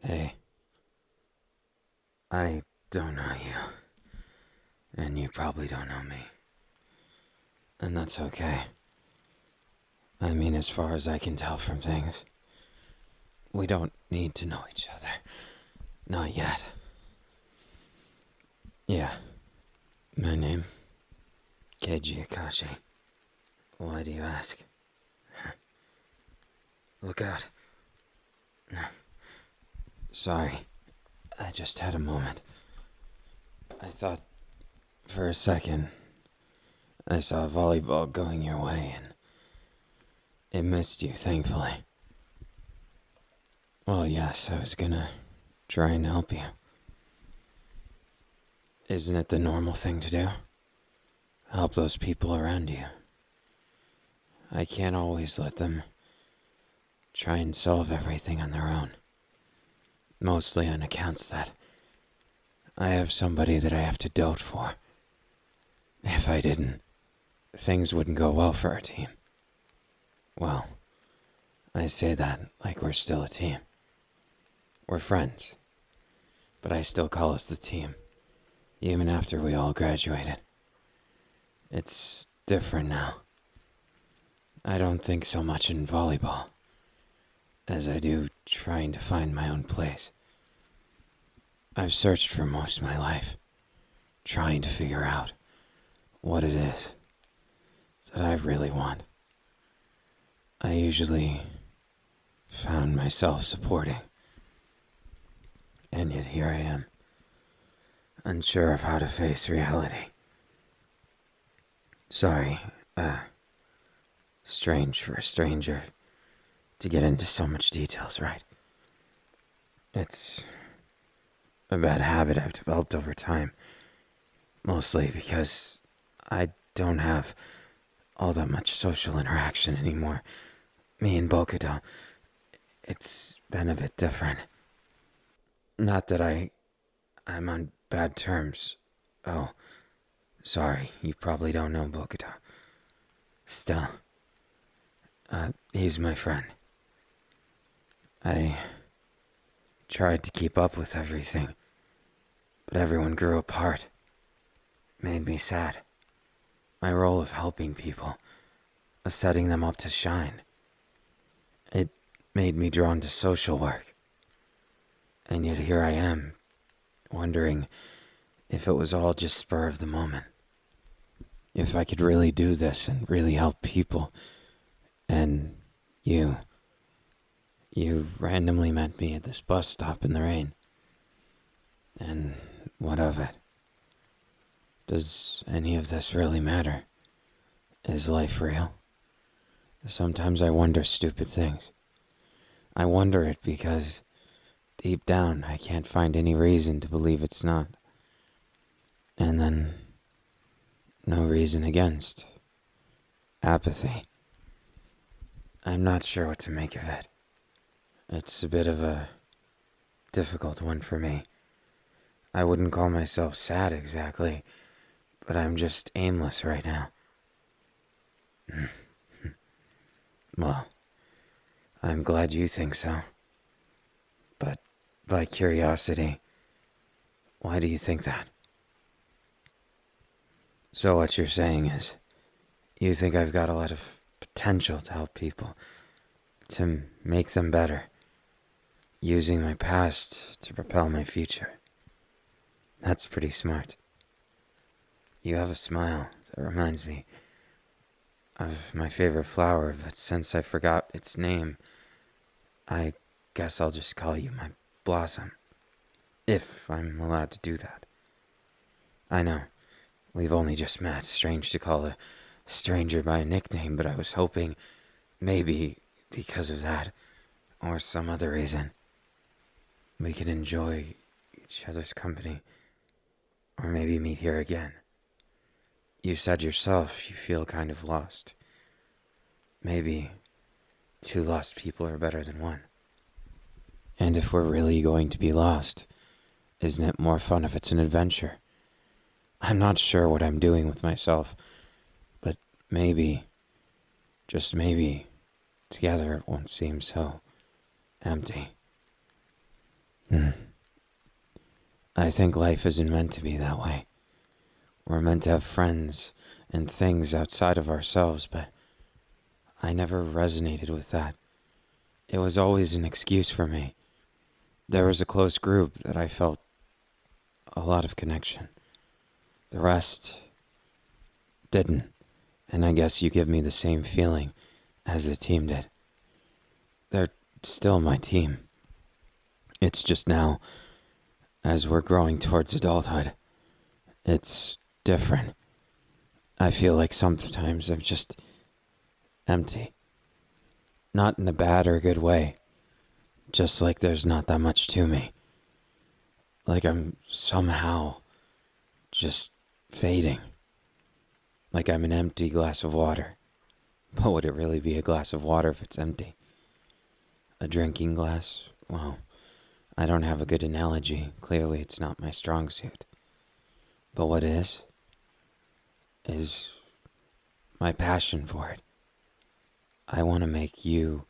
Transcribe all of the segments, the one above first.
Hey, I don't know you, and you probably don't know me. And that's okay. I mean, as far as I can tell from things, we don't need to know each other. Not yet. Yeah, my name, Keiji Akaashi. Why do you ask? Look out. Sorry, I just had a moment. I thought, for a second, I saw a volleyball going your way, and it missed you, thankfully. Well, yes, I was gonna try and help you. Isn't it the normal thing to do? Help those people around you. I can't always let them try and solve everything on their own. Mostly on accounts that I have somebody that I have to dote for. If I didn't, things wouldn't go well for our team. Well, I say that like we're still a team. We're friends, but I still call us the team, even after we all graduated. It's different now. I don't think so much in volleyball as I do trying to find my own place. I've searched for most of my life, trying to figure out what it is that I really want. I usually found myself supporting, and yet here I am, unsure of how to face reality. Sorry, strange for a stranger to get into so much details, right? It's a bad habit I've developed over time, mostly because I don't have all that much social interaction anymore. Me and Bokuto, it's been a bit different. Not that I'm on bad terms. Oh, sorry, you probably don't know Bokuto. Still, he's my friend. I tried to keep up with everything, but everyone grew apart. Made me sad. My role of helping people, of setting them up to shine. It made me drawn to social work. And yet here I am, wondering if it was all just spur of the moment. If I could really do this and really help people. And you randomly met me at this bus stop in the rain. And what of it? Does any of this really matter? Is life real? Sometimes I wonder stupid things. I wonder it because deep down I can't find any reason to believe it's not. And then no reason against. Apathy. I'm not sure what to make of it. It's a bit of a difficult one for me. I wouldn't call myself sad exactly, but I'm just aimless right now. Well, I'm glad you think so. But by curiosity, why do you think that? So what you're saying is, you think I've got a lot of potential to help people, to make them better, using my past to propel my future. That's pretty smart. You have a smile that reminds me of my favorite flower, but since I forgot its name, I guess I'll just call you my blossom. If I'm allowed to do that. I know, we've only just met. Strange to call a stranger by a nickname, but I was hoping maybe because of that, or some other reason, we could enjoy each other's company, or maybe meet here again. You said yourself you feel kind of lost. Maybe two lost people are better than one. And if we're really going to be lost, isn't it more fun if it's an adventure? I'm not sure what I'm doing with myself, but maybe, just maybe, together it won't seem so empty. Hmm. I think life isn't meant to be that way. We're meant to have friends and things outside of ourselves, but I never resonated with that. It was always an excuse for me. There was a close group that I felt a lot of connection. The rest didn't, and I guess you give me the same feeling as the team did. They're still my team. It's just now, as we're growing towards adulthood, it's different. I feel like sometimes I'm just empty. Not in a bad or good way, just like there's not that much to me. Like I'm somehow just fading. Like I'm an empty glass of water. But would it really be a glass of water if it's empty? A drinking glass? Well, I don't have a good analogy. Clearly, it's not my strong suit. But what is my passion for it. I want to make you,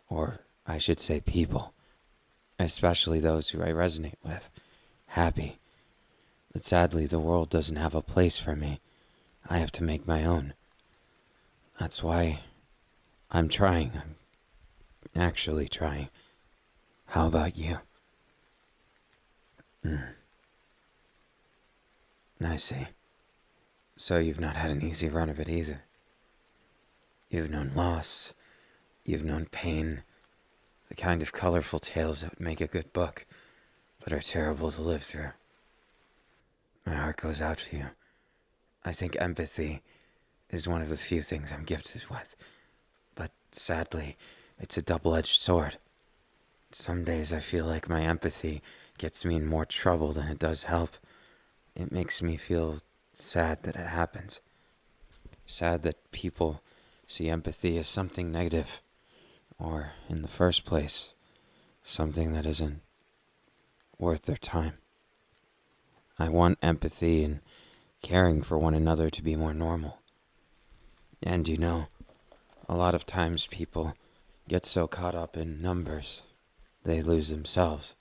or I should say people, especially those who I resonate with, happy. But sadly, the world doesn't have a place for me. I have to make my own. That's why I'm trying. I'm actually trying. How about you? I see. So you've not had an easy run of it either. You've known loss. You've known pain. The kind of colorful tales that would make a good book, but are terrible to live through. My heart goes out to you. I think empathy is one of the few things I'm gifted with. But sadly, it's a double-edged sword. Some days I feel like my empathy gets me in more trouble than it does help. It makes me feel sad that it happens. Sad that people see empathy as something negative, or in the first place, something that isn't worth their time. I want empathy and caring for one another to be more normal. And you know, a lot of times people get so caught up in numbers, they lose themselves.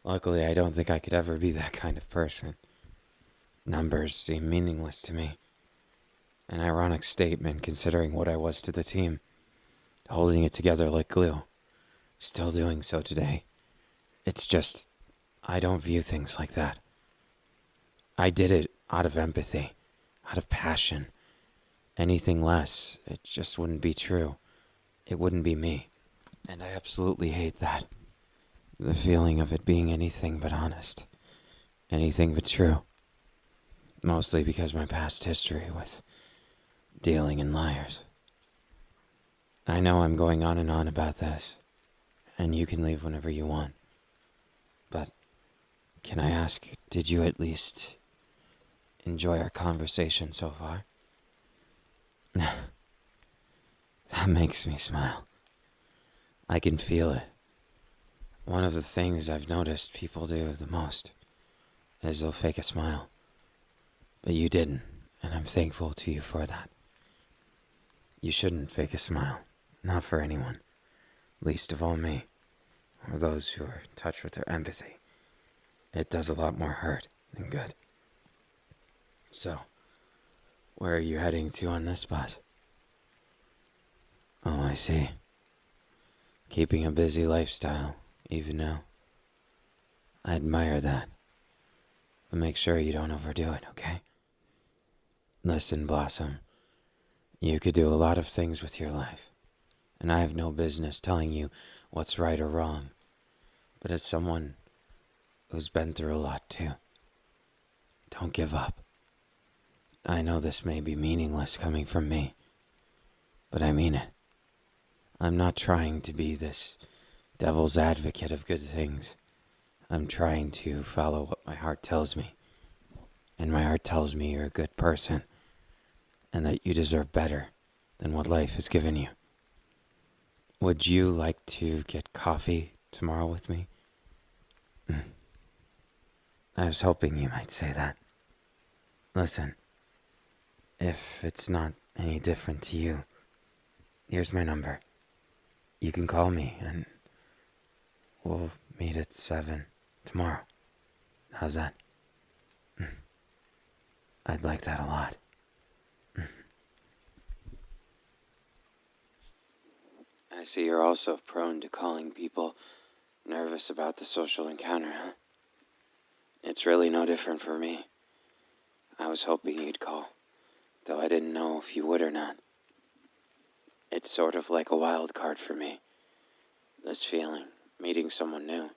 Luckily, I don't think I could ever be that kind of person. Numbers seem meaningless to me. An ironic statement considering what I was to the team, holding it together like glue. Still doing so today. It's just, I don't view things like that. I did it out of empathy, out of passion. Anything less, it just wouldn't be true. It wouldn't be me. And I absolutely hate that. The feeling of it being anything but honest. Anything but true. Mostly because my past history with dealing in liars. I know I'm going on and on about this, and you can leave whenever you want. But can I ask, did you at least enjoy our conversation so far? That makes me smile. I can feel it. One of the things I've noticed people do the most is they'll fake a smile. But you didn't, and I'm thankful to you for that. You shouldn't fake a smile, not for anyone, least of all me, or those who are in touch with their empathy. It does a lot more hurt than good. So, where are you heading to on this bus? Oh, I see. Keeping a busy lifestyle, even now. I admire that. But make sure you don't overdo it, okay? Listen, Blossom. You could do a lot of things with your life, and I have no business telling you what's right or wrong. But as someone who's been through a lot too, don't give up. I know this may be meaningless coming from me, but I mean it. I'm not trying to be this devil's advocate of good things. I'm trying to follow what my heart tells me. And my heart tells me you're a good person, and that you deserve better than what life has given you. Would you like to get coffee tomorrow with me? I was hoping you might say that. Listen, if it's not any different to you, here's my number. You can call me, and We'll meet at 7 tomorrow. How's that? I'd like that a lot. I see you're also prone to calling people nervous about the social encounter, huh? It's really no different for me. I was hoping you'd call, though I didn't know if you would or not. It's sort of like a wild card for me. This feeling, meeting someone new.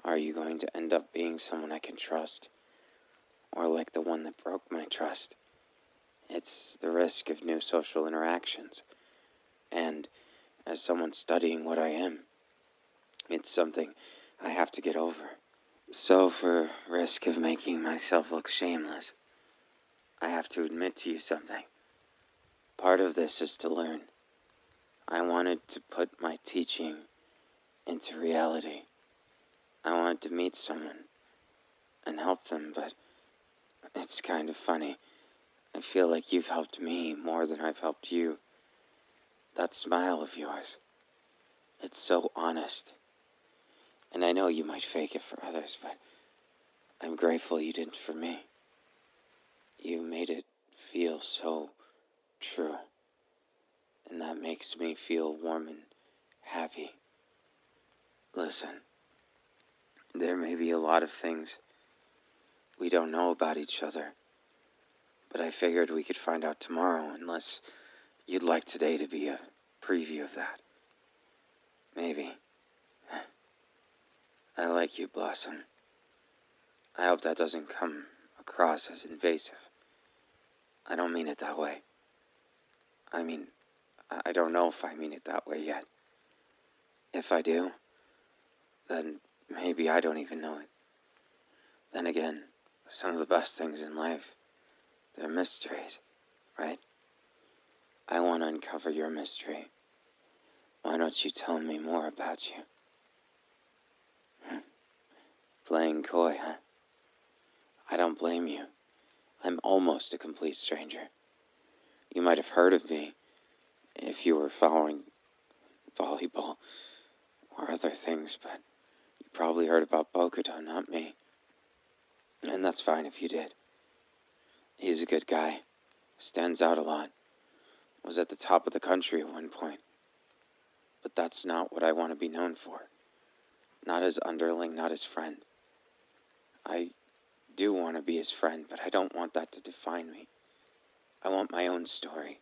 Are you going to end up being someone I can trust? Or like the one that broke my trust? It's the risk of new social interactions. And as someone studying what I am, it's something I have to get over. So for risk of making myself look shameless, I have to admit to you something. Part of this is to learn. I wanted to put my teaching into reality. I wanted to meet someone and help them, but it's kind of funny. I feel like you've helped me more than I've helped you. That smile of yours, it's so honest. And I know you might fake it for others, but I'm grateful you didn't for me. You made it feel so true. And that makes me feel warm and happy. Listen, there may be a lot of things we don't know about each other, but I figured we could find out tomorrow, unless you'd like today to be a preview of that. Maybe. I like you, Blossom. I hope that doesn't come across as invasive. I don't mean it that way. I don't know if I mean it that way yet. If I do, then maybe I don't even know it. Then again, some of the best things in life, they're mysteries, right? I want to uncover your mystery. Why don't you tell me more about you? Playing coy, huh? I don't blame you. I'm almost a complete stranger. You might have heard of me if you were following volleyball or other things, but you probably heard about Bokuto, not me. And that's fine if you did. He's a good guy. Stands out a lot. Was at the top of the country at one point. But that's not what I want to be known for. Not as underling, not as friend. I do want to be his friend, but I don't want that to define me. I want my own story.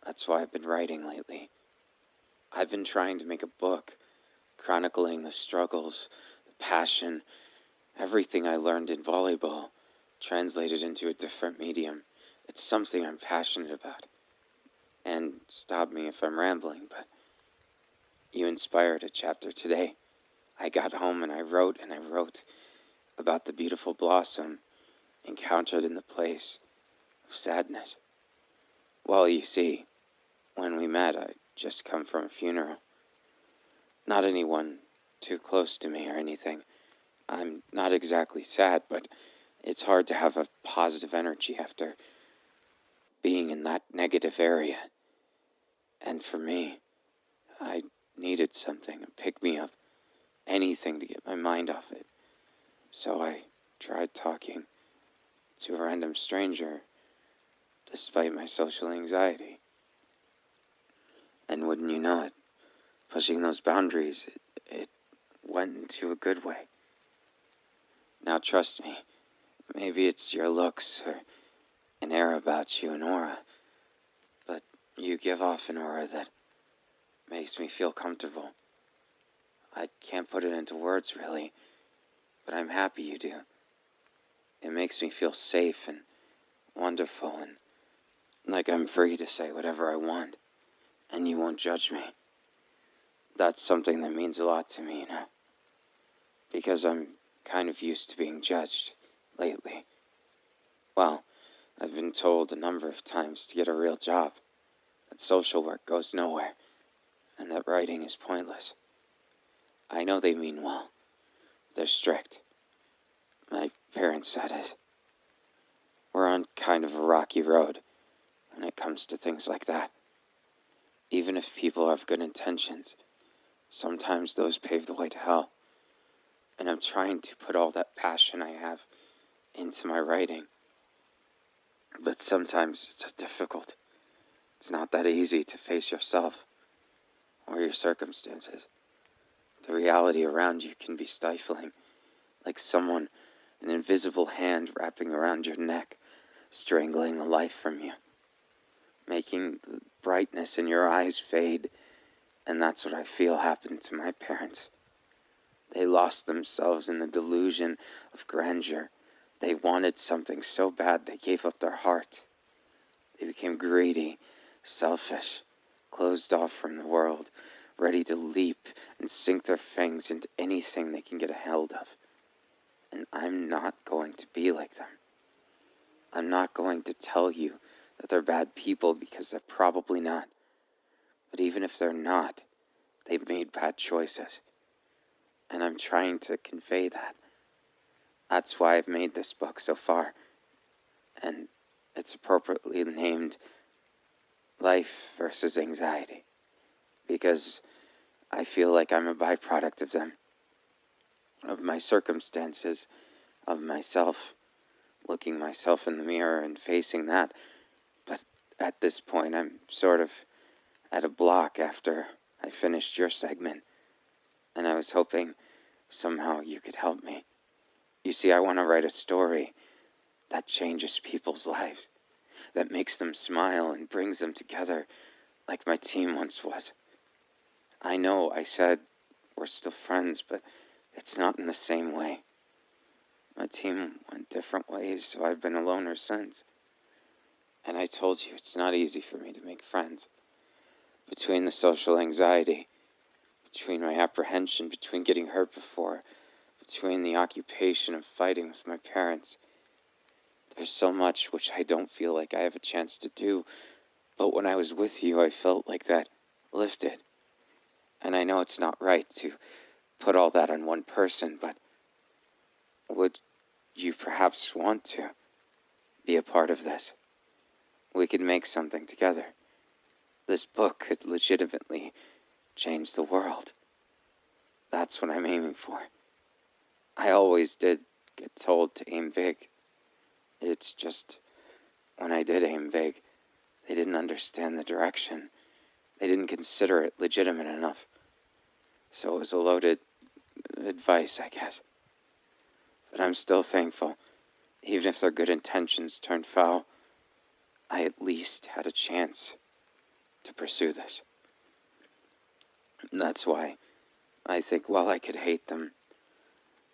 That's why I've been writing lately. I've been trying to make a book, chronicling the struggles, the passion, everything I learned in volleyball, translated into a different medium. It's something I'm passionate about. And stop me if I'm rambling, but you inspired a chapter today. I got home and I wrote about the beautiful Blossom encountered in the place of sadness. Well, you see, when we met, I'd just come from a funeral. Not anyone too close to me or anything. I'm not exactly sad, but it's hard to have a positive energy after being in that negative area. And for me, I needed something to pick me up, anything to get my mind off it. So I tried talking to a random stranger, despite my social anxiety. And wouldn't you know it, pushing those boundaries, it went into a good way. Now trust me, maybe it's your looks or an air about you, an aura, but you give off an aura that makes me feel comfortable. I can't put it into words, really, but I'm happy you do. It makes me feel safe and wonderful and like I'm free to say whatever I want, and you won't judge me. That's something that means a lot to me, you know, because I'm kind of used to being judged lately. Well, I've been told a number of times to get a real job, that social work goes nowhere, and that writing is pointless. I know they mean well. They're strict. My parents said it. We're on kind of a rocky road when it comes to things like that. Even if people have good intentions, Sometimes those pave the way to hell. And I'm trying to put all that passion I have into my writing. But sometimes it's difficult. It's not that easy to face yourself or your circumstances. The reality around you can be stifling, like an invisible hand wrapping around your neck, strangling the life from you, making the brightness in your eyes fade. And that's what I feel happened to my parents. They lost themselves in the delusion of grandeur. They wanted something so bad they gave up their heart. They became greedy, selfish, closed off from the world, ready to leap and sink their fangs into anything they can get a hold of. And I'm not going to be like them. I'm not going to tell you that they're bad people, because they're probably not. But even if they're not, they've made bad choices. And I'm trying to convey that. That's why I've made this book so far. And it's appropriately named Life versus Anxiety, because I feel like I'm a byproduct of them, of my circumstances, of myself, looking myself in the mirror and facing that. But at this point, I'm sort of at a block after I finished your segment, and I was hoping somehow you could help me. You see, I want to write a story that changes people's lives, that makes them smile and brings them together like my team once was. I know I said we're still friends, but it's not in the same way. My team went different ways, so I've been a loner since. And I told you, it's not easy for me to make friends. Between the social anxiety, between my apprehension, between getting hurt before, between the occupation of fighting with my parents, there's so much which I don't feel like I have a chance to do. But when I was with you, I felt like that lifted. And I know it's not right to put all that on one person, but would you perhaps want to be a part of this? We could make something together. This book could legitimately change the world. That's what I'm aiming for. I always did get told to aim big. It's just, when I did aim big, they didn't understand the direction. They didn't consider it legitimate enough. So it was a loaded advice, I guess. But I'm still thankful. Even if their good intentions turned foul, I at least had a chance to pursue this. And that's why I think while I could hate them,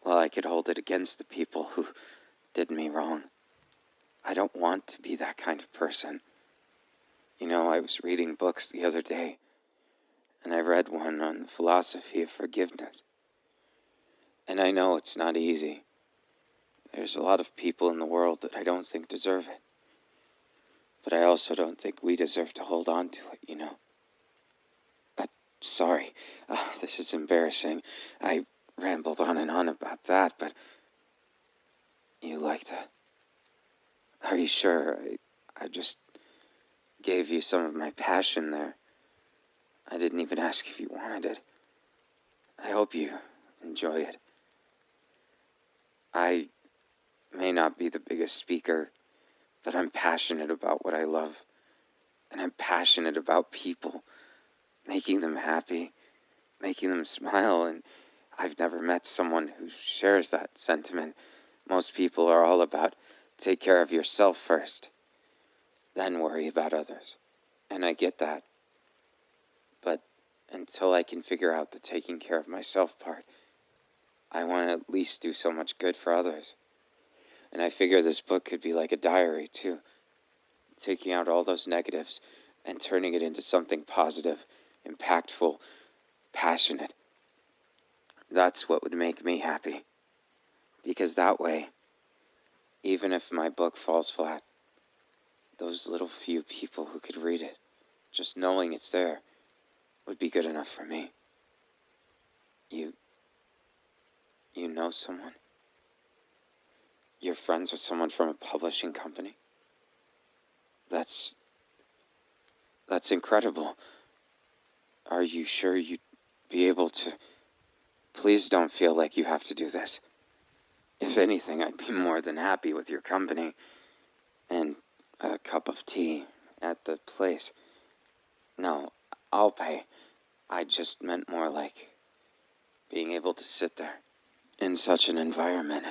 while I could hold it against the people who did me wrong, I don't want to be that kind of person. You know, I was reading books the other day, and I read one on the philosophy of forgiveness. And I know it's not easy. There's a lot of people in the world that I don't think deserve it. But I also don't think we deserve to hold on to it, you know. Sorry, this is embarrassing. I rambled on and on about that, but you liked it. Are you sure? I just gave you some of my passion there. I didn't even ask if you wanted it. I hope you enjoy it. I may not be the biggest speaker, but I'm passionate about what I love. And I'm passionate about people, making them happy, making them smile, and I've never met someone who shares that sentiment. Most people are all about take care of yourself first, then worry about others. And I get that. But until I can figure out the taking care of myself part, I want to at least do so much good for others. And I figure this book could be like a diary, too. Taking out all those negatives and turning it into something positive, impactful, passionate. That's what would make me happy. Because that way, even if my book falls flat, those little few people who could read it, just knowing it's there, would be good enough for me. You know someone? You're friends with someone from a publishing company? That's incredible. Are you sure you be able to... Please don't feel like you have to do this. If anything, I'd be more than happy with your company and a cup of tea at the place. No, I'll pay. I just meant more like being able to sit there in such an environment.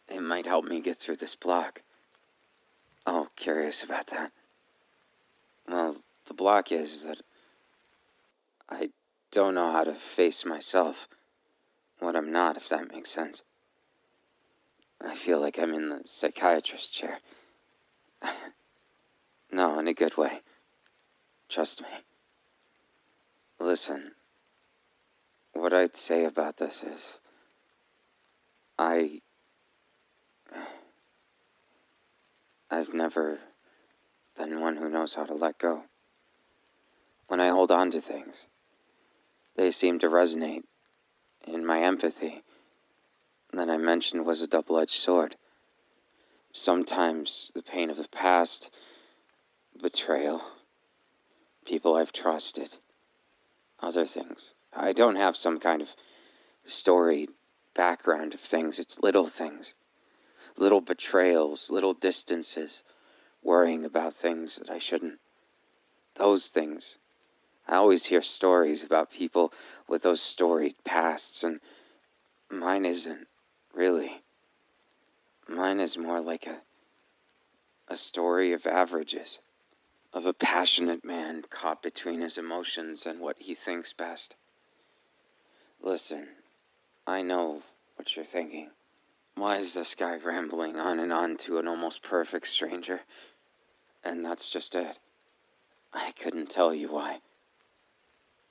It might help me get through this block. Oh, curious about that. Well, the block is that I don't know how to face myself, what I'm not, if that makes sense. I feel like I'm in the psychiatrist chair. No, in a good way. Trust me. Listen, what I'd say about this is, I've never been one who knows how to let go. When I hold on to things, they seem to resonate, and my empathy that I mentioned was a double-edged sword. Sometimes the pain of the past, betrayal, people I've trusted, other things. I don't have some kind of storied background of things. It's little things, little betrayals, little distances, worrying about things that I shouldn't. Those things. I always hear stories about people with those storied pasts, and mine isn't, really. Mine is more like a story of averages, of a passionate man caught between his emotions and what he thinks best. Listen, I know what you're thinking. Why is this guy rambling on and on to an almost perfect stranger? And that's just it. I couldn't tell you why.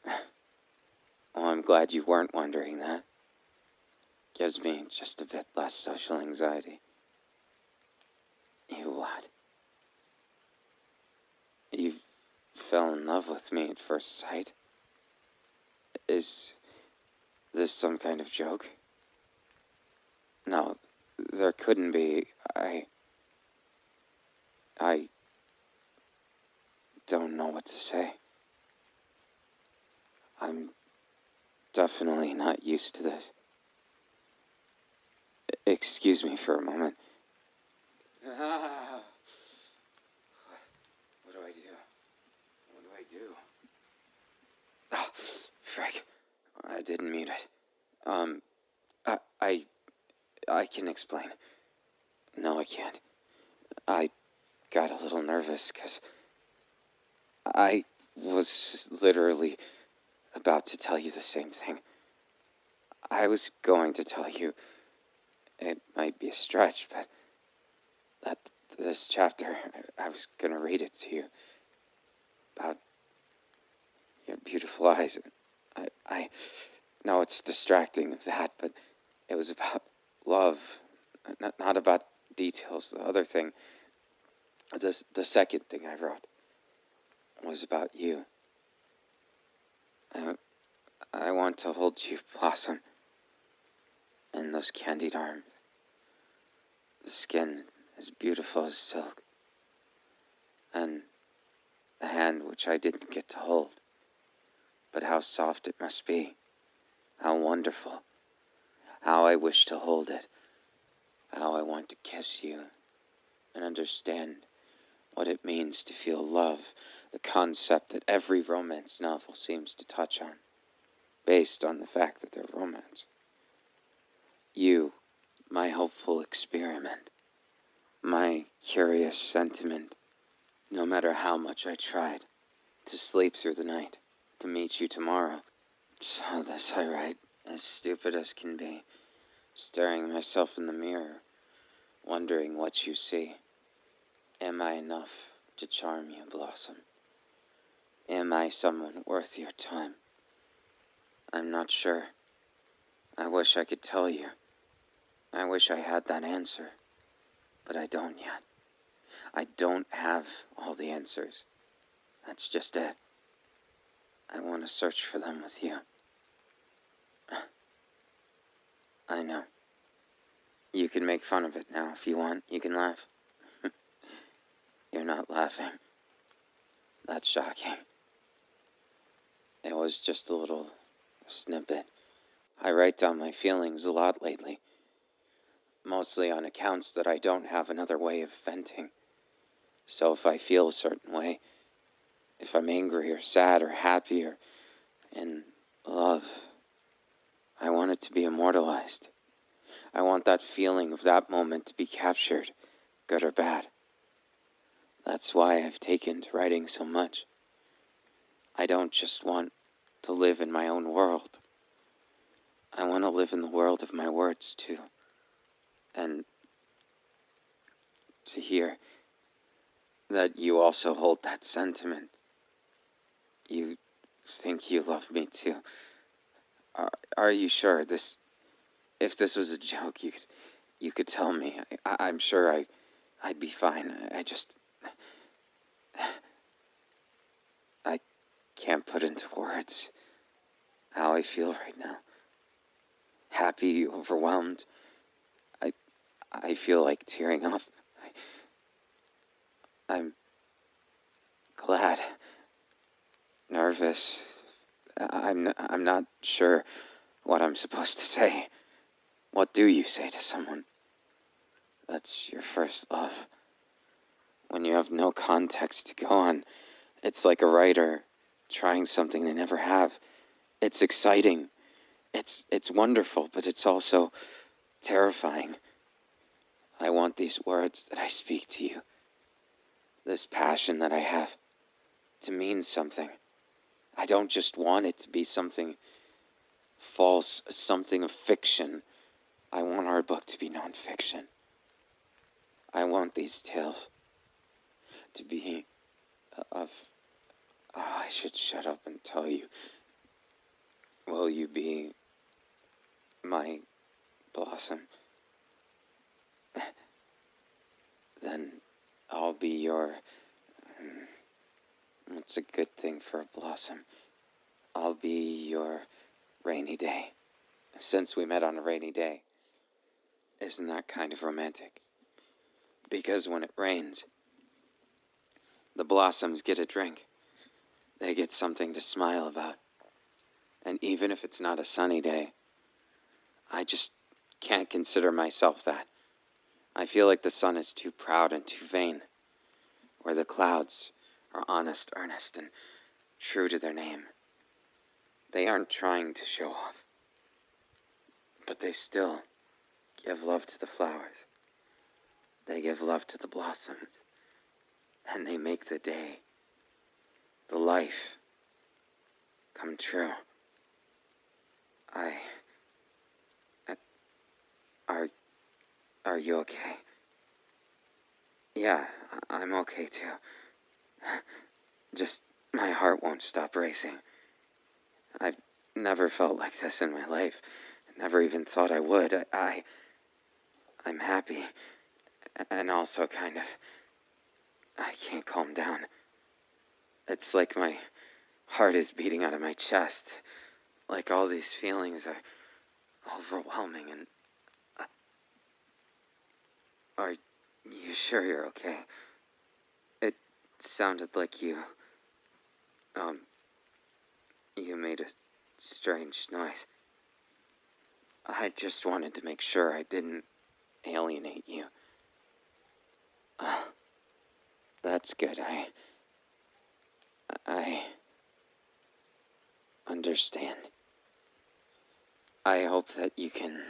Well, I'm glad you weren't wondering that. Gives me just a bit less social anxiety. You what? You fell in love with me at first sight? Is this some kind of joke? No, there couldn't be. I don't know what to say. I'm definitely not used to this. Excuse me for a moment. What do I do? What do I do? Ah, frick. I didn't mute it. I can explain. No, I can't. I got a little nervous because I was literally about to tell you the same thing. I was going to tell you, it might be a stretch, but that this chapter, I was going to read it to you about your beautiful eyes. I know it's distracting of that, but it was about love, not about details. The other thing, the second thing I wrote was about you. I want to hold you, Blossom, in those candied arms. The skin as beautiful as silk, and the hand which I didn't get to hold. But how soft it must be, how wonderful, how I wish to hold it, how I want to kiss you and understand what it means to feel love, the concept that every romance novel seems to touch on, based on the fact that they're romance. You, my hopeful experiment, my curious sentiment, no matter how much I tried to sleep through the night, to meet you tomorrow. So this I write, as stupid as can be, staring myself in the mirror, wondering what you see. Am I enough to charm you, Blossom? Am I someone worth your time? I'm not sure. I wish I could tell you. I wish I had that answer, but I don't yet. I don't have all the answers. That's just it. I want to search for them with you. I know. You can make fun of it now if you want. You can laugh. You're not laughing. That's shocking. It was just a little snippet. I write down my feelings a lot lately, mostly on accounts that I don't have another way of venting. So if I feel a certain way, if I'm angry or sad or happy or in love, I want it to be immortalized. I want that feeling of that moment to be captured, good or bad. That's why I've taken to writing so much. I don't just want to live in my own world. I want to live in the world of my words, too. And to hear that you also hold that sentiment. You think you love me, too. Are you sure if this was a joke, you could tell me? I'm sure I'd be fine. I can't put into words how I feel right now. Happy, overwhelmed. I feel like tearing up. I'm glad, nervous. I'm not sure what I'm supposed to say. What do you say to someone that's your first love? When you have no context to go on, it's like a writer trying something they never have. It's exciting. It's wonderful, but it's also terrifying. I want these words that I speak to you, this passion that I have, to mean something. I don't just want it to be something false, something of fiction. I want our book to be nonfiction. I want these tales to be of... Oh, I should shut up and tell you. Will you be my blossom? Then I'll be your... What's a good thing for a blossom? I'll be your rainy day. Since we met on a rainy day. Isn't that kind of romantic? Because when it rains, the blossoms get a drink. They get something to smile about. And even if it's not a sunny day, I just can't consider myself that. I feel like the sun is too proud and too vain, where the clouds are honest, earnest, and true to their name. They aren't trying to show off, but they still give love to the flowers. They give love to the blossoms, and they make the day, the life, come true. Are you okay? Yeah, I'm okay too. Just, my heart won't stop racing. I've never felt like this in my life. Never even thought I would. I'm happy. And also kind of... I can't calm down. It's like my heart is beating out of my chest. Like all these feelings are overwhelming and... Are you sure you're okay? It sounded like you made a strange noise. I just wanted to make sure I didn't alienate you. That's good. I understand. I hope that you can...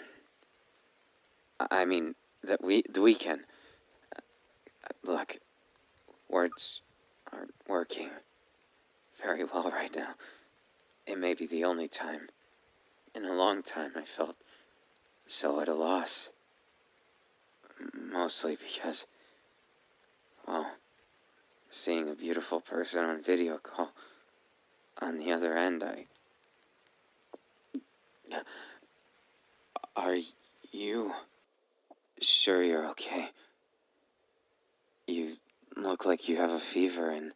that we can... Look, words aren't working very well right now. It may be the only time in a long time I felt so at a loss. Mostly because, well, seeing a beautiful person on video call, on the other end, Are you sure you're okay? You look like you have a fever and...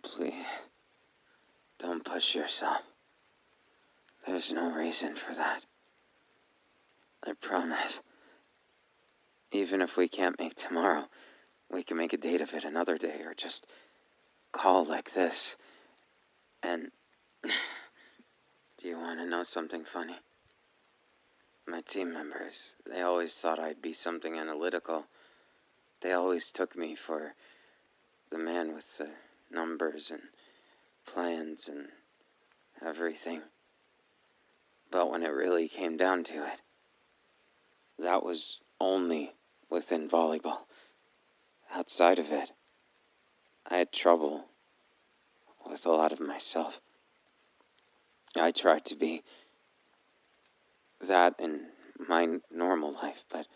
please, don't push yourself. There's no reason for that. I promise. Even if we can't make tomorrow, we can make a date of it another day, or just call like this. And Do you want to know something funny? My team members, they always thought I'd be something analytical. They always took me for the man with the numbers and plans and everything. But when it really came down to it, that was only within volleyball. Outside of it, I had trouble with a lot of myself. I tried to be that in my normal life, but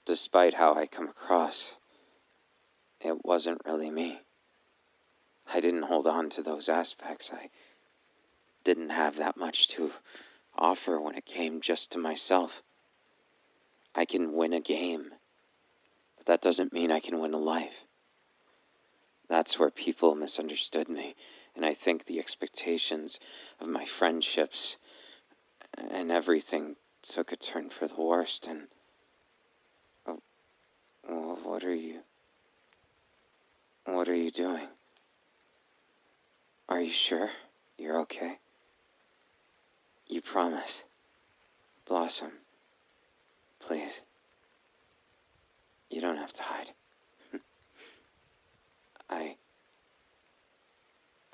despite how I come across, it wasn't really me. I didn't hold on to those aspects. I didn't have that much to offer when it came just to myself. I can win a game, but that doesn't mean I can win a life. That's where people misunderstood me, and I think the expectations of my friendships and everything took a turn for the worst, and... Oh, what are you doing? Are you sure you're okay? You promise? Blossom, please. You don't have to hide.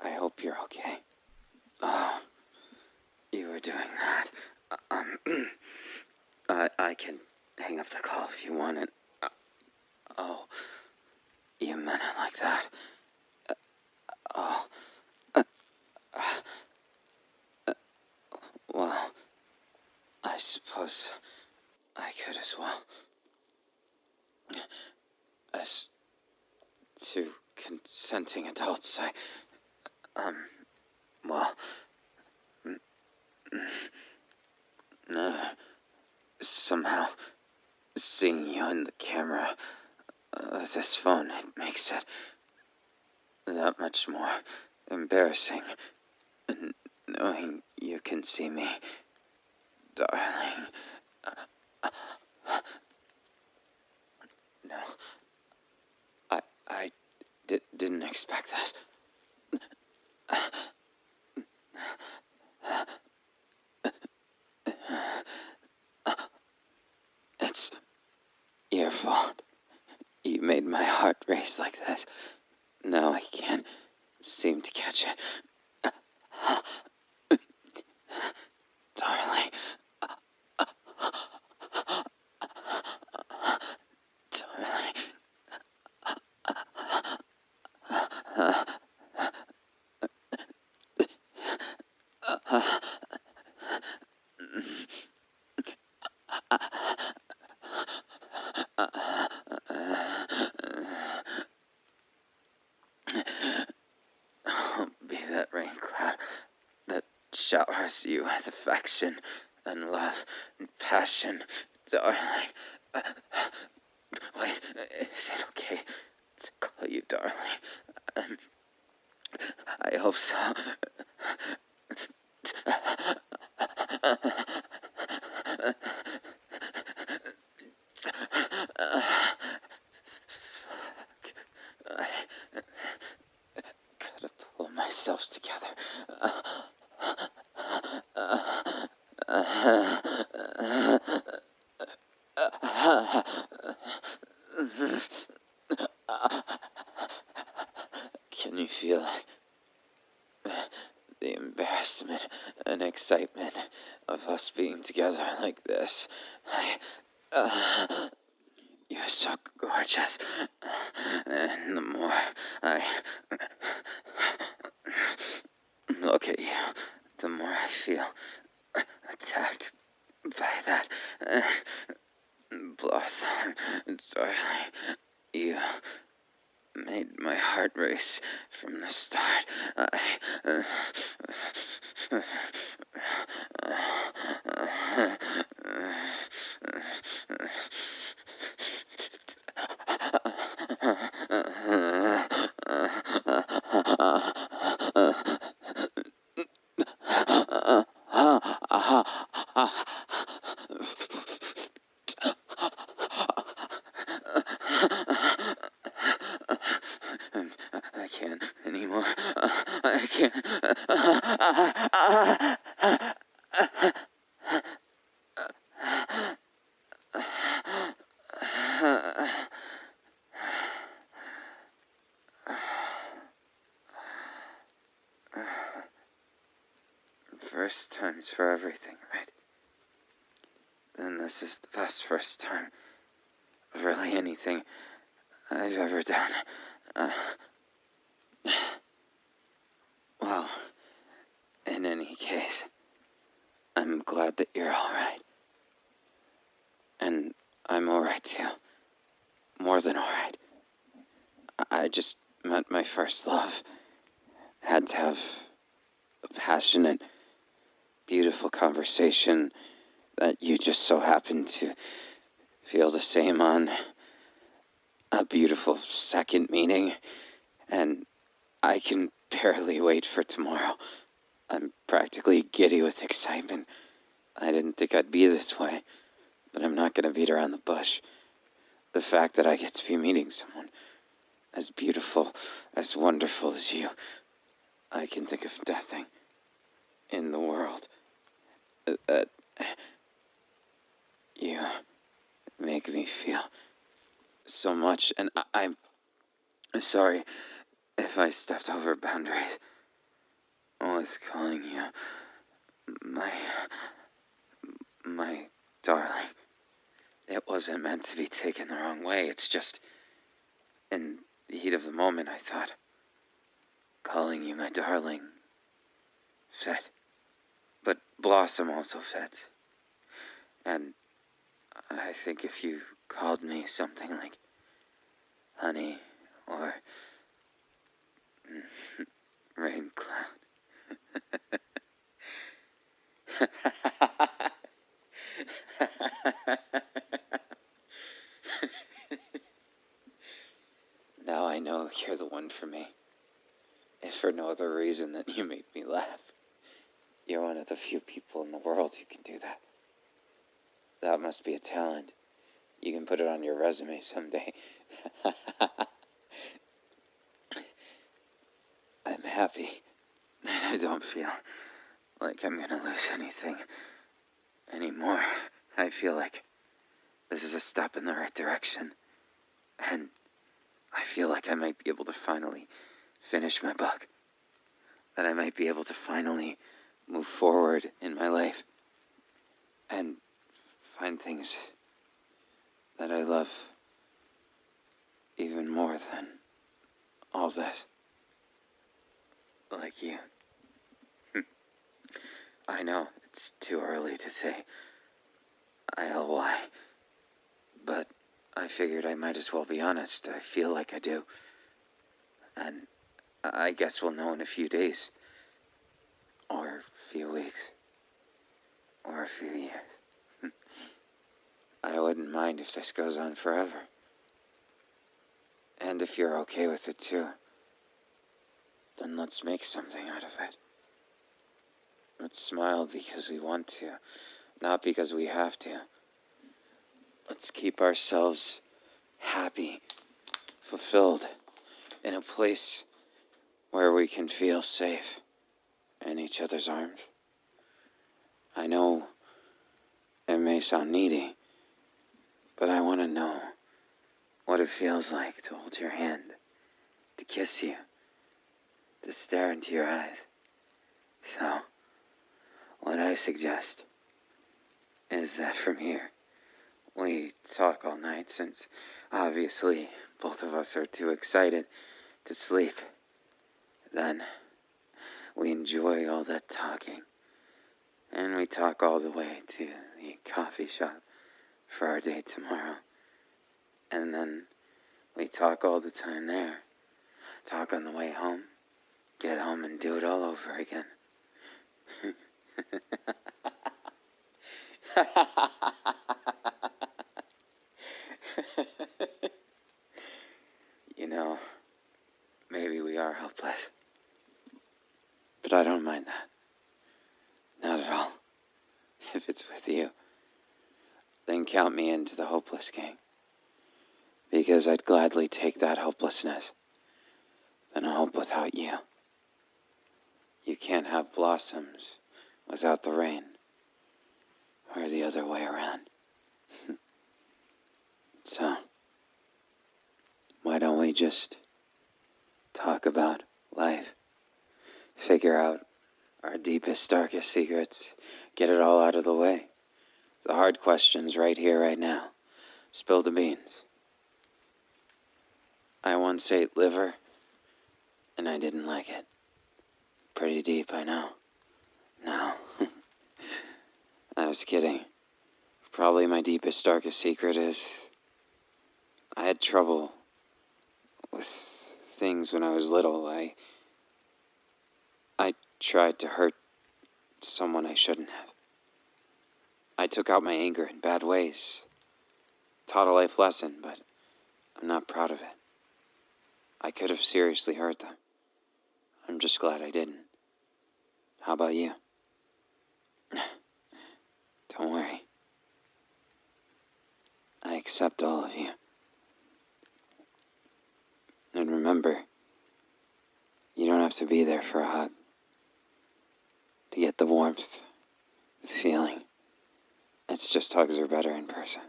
I hope you're okay. Oh, you were doing that. I can hang up the call if you want it. Oh, you meant it like that. Oh. Well, I suppose I could as well. As two consenting adults, well, somehow, seeing you in the camera of this phone, it makes it that much more embarrassing. Knowing you can see me, darling. No, I didn't expect that. It's your fault. You made my heart race like this. Now I can't seem to catch it. Darling. Darling. I'll be that raincloud that showers you with affection and love and passion, darling. Wait, is it okay to call you darling? I hope so. I gotta pull myself together. Can you feel it? The embarrassment and excitement of us being together like this. You're so gorgeous. And the more I look at you, the more I feel attacked by that blossom. Darling, you made my heart race from the start. I can't anymore. I can't. First time's for everything, right? And this is the best first time of really anything I've ever done. Well, in any case, I'm glad that you're alright. And I'm alright too. More than alright. I just met my first love. Had to have a passionate, beautiful conversation that you just so happened to feel the same on. A beautiful second meeting. And I can barely wait for tomorrow. I'm practically giddy with excitement. I didn't think I'd be this way, but I'm not gonna beat around the bush. The fact that I get to be meeting someone as beautiful, as wonderful as you, I can think of nothing in the world that you make me feel so much, and I'm sorry if I stepped over boundaries with calling you my darling. It wasn't meant to be taken the wrong way. It's just, in the heat of the moment, I thought calling you my darling fit. But Blossom also fits. And I think if you called me something like honey or Raincloud. Now I know you're the one for me. If for no other reason than you make me laugh. You're one of the few people in the world who can do that. That must be a talent. You can put it on your resume someday. I'm happy that I don't feel like I'm gonna lose anything anymore. I feel like this is a step in the right direction. And I feel like I might be able to finally finish my book. That I might be able to finally move forward in my life. And find things that I love even more than all this. Like you. I know it's too early to say ILY, but I figured I might as well be honest. I feel like I do. And I guess we'll know in a few days. Or a few weeks. Or a few years. I wouldn't mind if this goes on forever. And if you're okay with it too, then let's make something out of it. Let's smile because we want to, not because we have to. Let's keep ourselves happy, fulfilled, in a place where we can feel safe in each other's arms. I know it may sound needy, but I want to know what it feels like to hold your hand, to kiss you, to stare into your eyes. So, what I suggest is that from here, we talk all night since, obviously, both of us are too excited to sleep. Then, we enjoy all that talking, and we talk all the way to the coffee shop for our date tomorrow. And then, we talk all the time there. Talk on the way home. Get home and do it all over again. You know, maybe we are hopeless. But I don't mind that. Not at all. If it's with you, then count me into the hopeless gang. Because I'd gladly take that hopelessness than a hope without you. You can't have blossoms without the rain, or the other way around. So, why don't we just talk about life, figure out Our deepest, darkest secrets. Get it all out of the way. The hard questions right here, right now. Spill the beans. I once ate liver, and I didn't like it. Pretty deep, I know. No. I was kidding. Probably my deepest, darkest secret is I had trouble with things when I was little. I tried to hurt someone I shouldn't have. I took out my anger in bad ways. Taught a life lesson, but I'm not proud of it. I could have seriously hurt them. I'm just glad I didn't. How about you? Don't worry. I accept all of you. And remember, you don't have to be there for a hug. To get the warmth, the feeling. It's just hugs are better in person.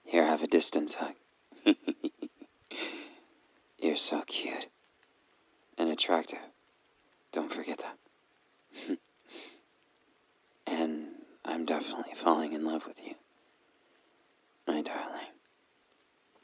Here, have a distance hug. You're so cute. And attractive. Don't forget that. And I'm definitely falling in love with you.